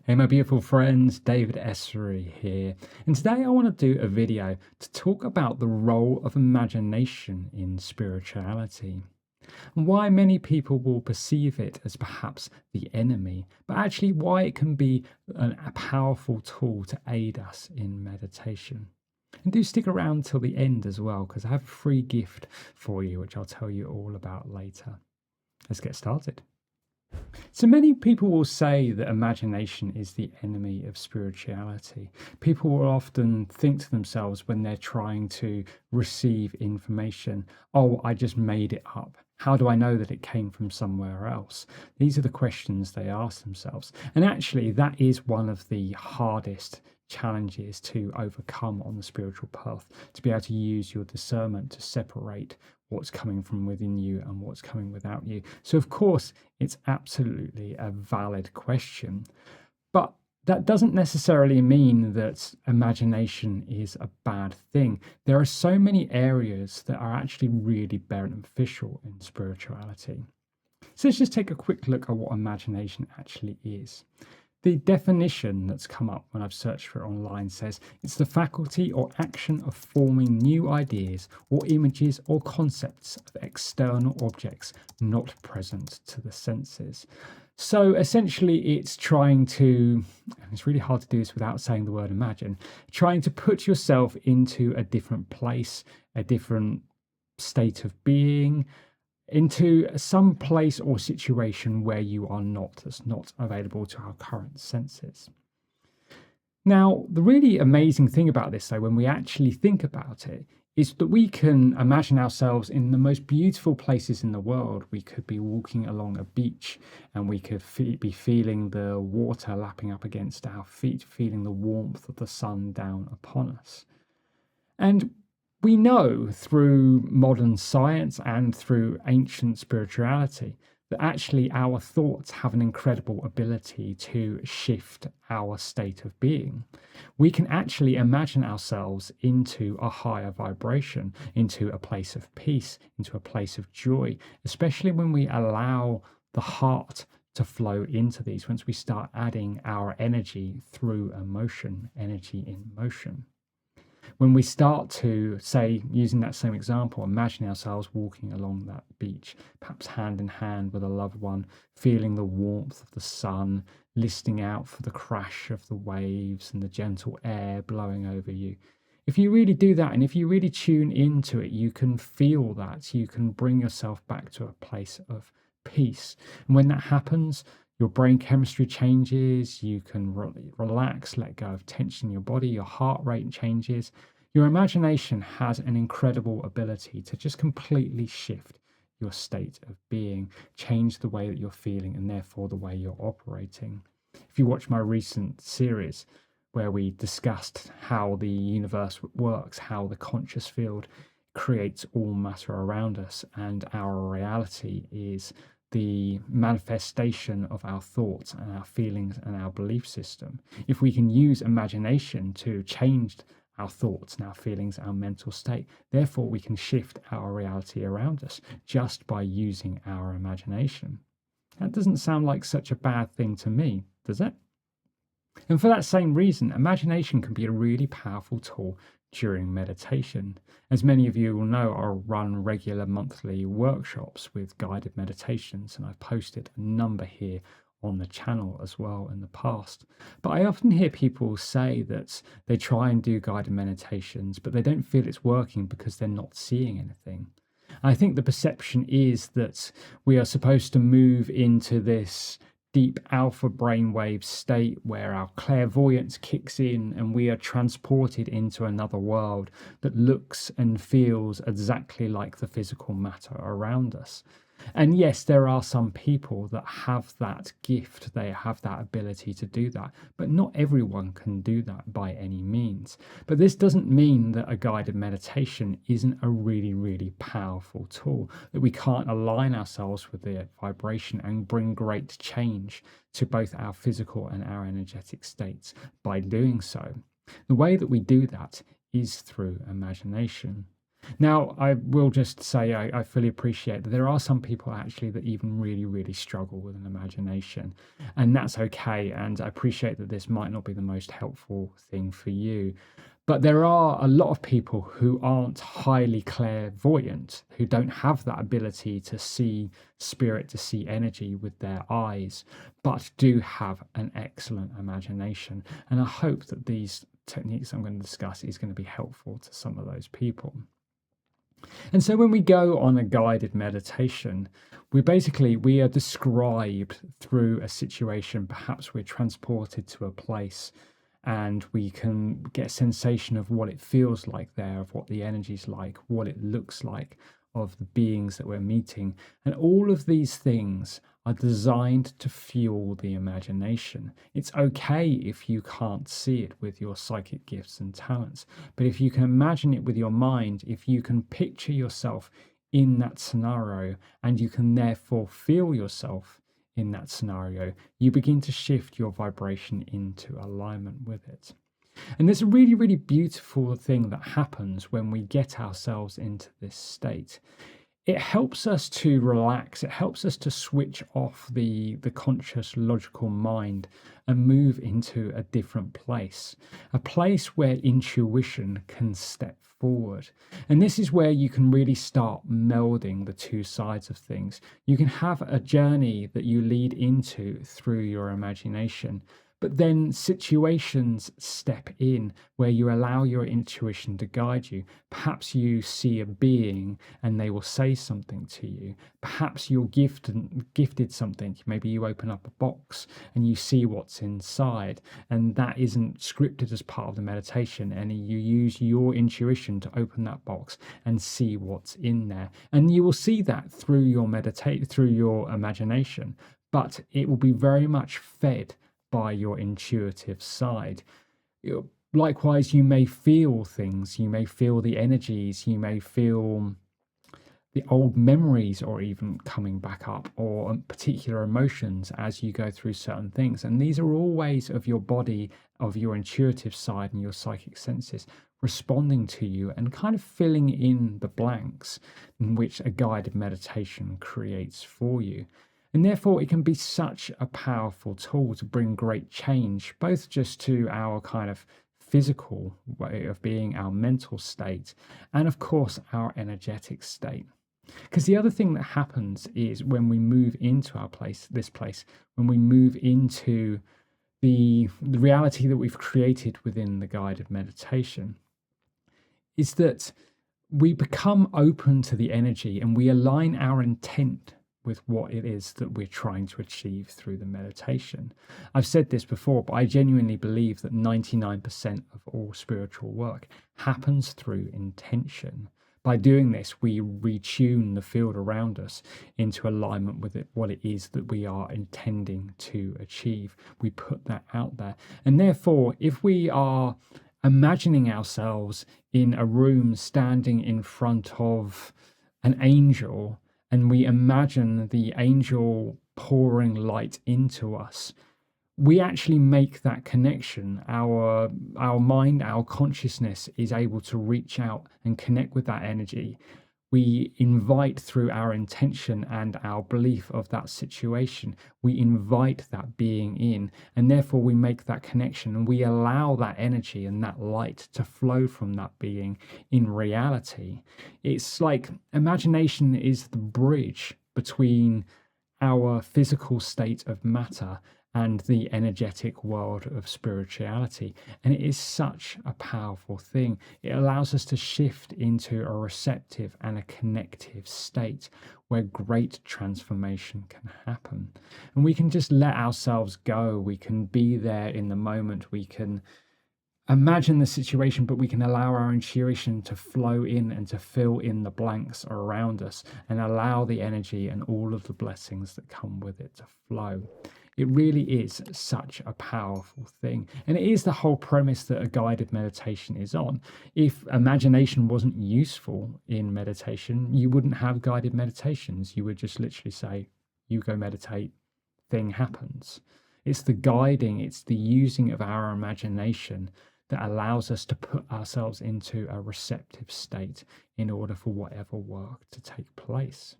Hey my beautiful friends, David Essery here, and today I want to do a video to talk about the role of imagination in spirituality and why many people will perceive it as perhaps the enemy, but actually why it can be a powerful tool to aid us in meditation. And do stick around till the end as well, because I have a free gift for you, which I'll tell you all about later. Let's get started. So many people will say that imagination is the enemy of spirituality. People will often think to themselves when they're trying to receive information, oh, I just made it up. How do I know that it came from somewhere else? These are the questions they ask themselves. And actually, that is one of the hardest challenges to overcome on the spiritual path, to be able to use your discernment to separate what's coming from within you and what's coming without you. So, of course, it's absolutely a valid question, but that doesn't necessarily mean that imagination is a bad thing. There are so many areas that are actually really beneficial in spirituality. So let's just take a quick look at what imagination actually is. The definition that's come up when I've searched for it online says it's the faculty or action of forming new ideas or images or concepts of external objects not present to the senses. So essentially it's trying to, and it's really hard to do this without saying the word imagine, trying to put yourself into a different place, a different state of being, into some place or situation where you are not, that's not available to our current senses. Now, the really amazing thing about this, though, when we actually think about it, is that we can imagine ourselves in the most beautiful places in the world. We could be walking along a beach and we could be feeling the water lapping up against our feet, feeling the warmth of the sun down upon us. And we know through modern science and through ancient spirituality that actually our thoughts have an incredible ability to shift our state of being. We can actually imagine ourselves into a higher vibration, into a place of peace, into a place of joy, especially when we allow the heart to flow into these, once we start adding our energy through emotion, energy in motion. When we start to, say, using that same example, imagine ourselves walking along that beach, perhaps hand in hand with a loved one, feeling the warmth of the sun, listening out for the crash of the waves and the gentle air blowing over you. If you really do that, and if you really tune into it, you can feel that. You can bring yourself back to a place of peace. And when that happens, your brain chemistry changes, you can relax, let go of tension in your body, your heart rate changes. Your imagination has an incredible ability to just completely shift your state of being, change the way that you're feeling, and therefore the way you're operating. If you watch my recent series where we discussed how the universe works, how the conscious field creates all matter around us, and our reality is the manifestation of our thoughts and our feelings and our belief system. If we can use imagination to change our thoughts and our feelings, our mental state, therefore we can shift our reality around us just by using our imagination. That doesn't sound like such a bad thing to me, does it? And for that same reason, imagination can be a really powerful tool during meditation. As many of you will know, I run regular monthly workshops with guided meditations, and I've posted a number here on the channel as well in the past. But I often hear people say that they try and do guided meditations, but they don't feel it's working because they're not seeing anything. I think the perception is that we are supposed to move into this deep alpha brainwave state where our clairvoyance kicks in and we are transported into another world that looks and feels exactly like the physical matter around us. And yes, there are some people that have that gift, they have that ability to do that, but not everyone can do that by any means. But this doesn't mean that a guided meditation isn't a really, really powerful tool, that we can't align ourselves with the vibration and bring great change to both our physical and our energetic states by doing so. The way that we do that is through imagination. Now, I will just say I fully appreciate that there are some people actually that even really, really struggle with an imagination, and that's okay. And I appreciate that this might not be the most helpful thing for you. But there are a lot of people who aren't highly clairvoyant, who don't have that ability to see spirit, to see energy with their eyes, but do have an excellent imagination. And I hope that these techniques I'm going to discuss is going to be helpful to some of those people. And so when we go on a guided meditation, we are described through a situation. Perhaps we're transported to a place and we can get a sensation of what it feels like there, of what the energy's like, what it looks like, of the beings that we're meeting. And all of these things are designed to fuel the imagination. It's okay if you can't see it with your psychic gifts and talents, but if you can imagine it with your mind, if you can picture yourself in that scenario, and you can therefore feel yourself in that scenario, you begin to shift your vibration into alignment with it. And there's a really, really beautiful thing that happens when we get ourselves into this state. It helps us to relax. It helps us to switch off the conscious, logical mind and move into a different place, a place where intuition can step forward. And this is where you can really start melding the two sides of things. You can have a journey that you lead into through your imagination, but then situations step in where you allow your intuition to guide you. Perhaps you see a being and they will say something to you. Perhaps you're gifted something. Maybe you open up a box and you see what's inside, and that isn't scripted as part of the meditation, and you use your intuition to open that box and see what's in there. And you will see that through your imagination, but it will be very much fed by your intuitive side. Likewise, you may feel things, you may feel the energies, you may feel the old memories or even coming back up, or particular emotions as you go through certain things. And these are all ways of your body, of your intuitive side and your psychic senses responding to you and kind of filling in the blanks in which a guided meditation creates for you. And therefore, it can be such a powerful tool to bring great change, both just to our kind of physical way of being, our mental state, and of course, our energetic state. Because the other thing that happens is when we move into this place, when we move into the reality that we've created within the guided meditation, is that we become open to the energy and we align our intent with what it is that we're trying to achieve through the meditation. I've said this before, but I genuinely believe that 99% of all spiritual work happens through intention. By doing this, we retune the field around us into alignment with what it is that we are intending to achieve. We put that out there. And therefore, if we are imagining ourselves in a room standing in front of an angel, and we imagine the angel pouring light into us, we actually make that connection. Our mind, our consciousness is able to reach out and connect with that energy. We invite through our intention and our belief of that situation, we invite that being in, and therefore we make that connection and we allow that energy and that light to flow from that being in reality. It's like imagination is the bridge between our physical state of matter and the energetic world of spirituality. And it is such a powerful thing. It allows us to shift into a receptive and a connective state where great transformation can happen. And we can just let ourselves go. We can be there in the moment. We can imagine the situation, but we can allow our intuition to flow in and to fill in the blanks around us and allow the energy and all of the blessings that come with it to flow. It really is such a powerful thing. And it is the whole premise that a guided meditation is on. If imagination wasn't useful in meditation, you wouldn't have guided meditations. You would just literally say, you go meditate, thing happens. It's the guiding, it's the using of our imagination that allows us to put ourselves into a receptive state in order for whatever work to take place.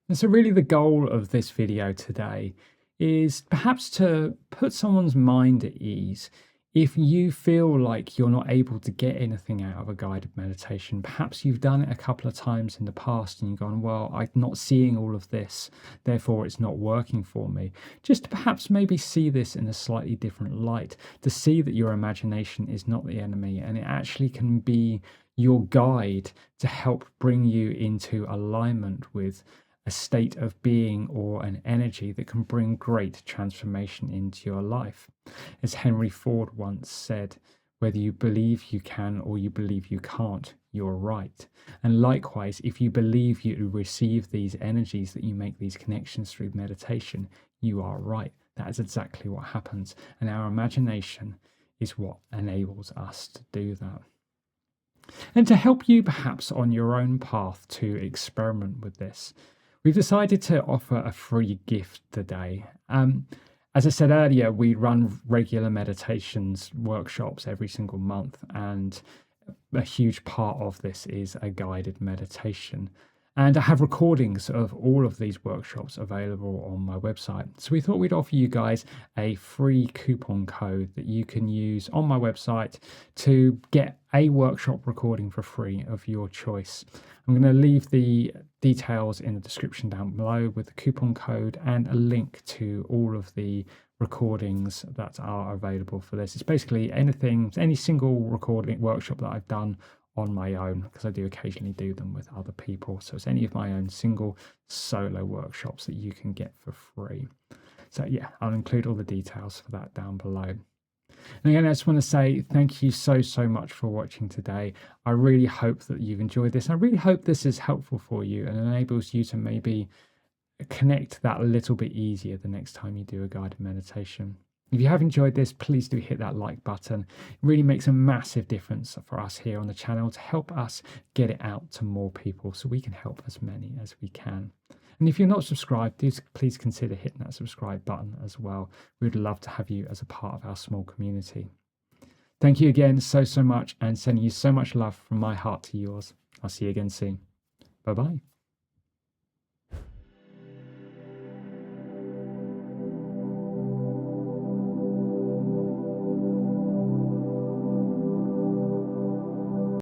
And so really the goal of this video today is perhaps to put someone's mind at ease. If you feel like you're not able to get anything out of a guided meditation, perhaps you've done it a couple of times in the past and you've gone, well, I'm not seeing all of this, therefore it's not working for me. Just to perhaps maybe see this in a slightly different light, to see that your imagination is not the enemy and it actually can be your guide to help bring you into alignment with a state of being or an energy that can bring great transformation into your life. As Henry Ford once said, whether you believe you can or you believe you can't, you're right. And likewise, if you believe you receive these energies, that you make these connections through meditation, you are right. That is exactly what happens. And our imagination is what enables us to do that. And to help you perhaps on your own path to experiment with this, we've decided to offer a free gift today. As I said earlier, we run regular meditations workshops every single month, and a huge part of this is a guided meditation. And I have recordings of all of these workshops available on my website. So we thought we'd offer you guys a free coupon code that you can use on my website to get a workshop recording for free of your choice. I'm going to leave the details in the description down below with the coupon code and a link to all of the recordings that are available for this. It's basically any single recording workshop that I've done on my own, because I do occasionally do them with other people. So it's any of my own single solo workshops that you can get for free. So yeah, I'll include all the details for that down below. And again, I just want to say thank you so much for watching today. I really hope that you've enjoyed this. I really hope this is helpful for you and enables you to maybe connect that a little bit easier the next time you do a guided meditation. If you have enjoyed this, please do hit that like button. It really makes a massive difference for us here on the channel to help us get it out to more people so we can help as many as we can. And if you're not subscribed, please consider hitting that subscribe button as well. We'd love to have you as a part of our small community. Thank you again so much, and sending you so much love from my heart to yours. I'll see you again soon. Bye-bye.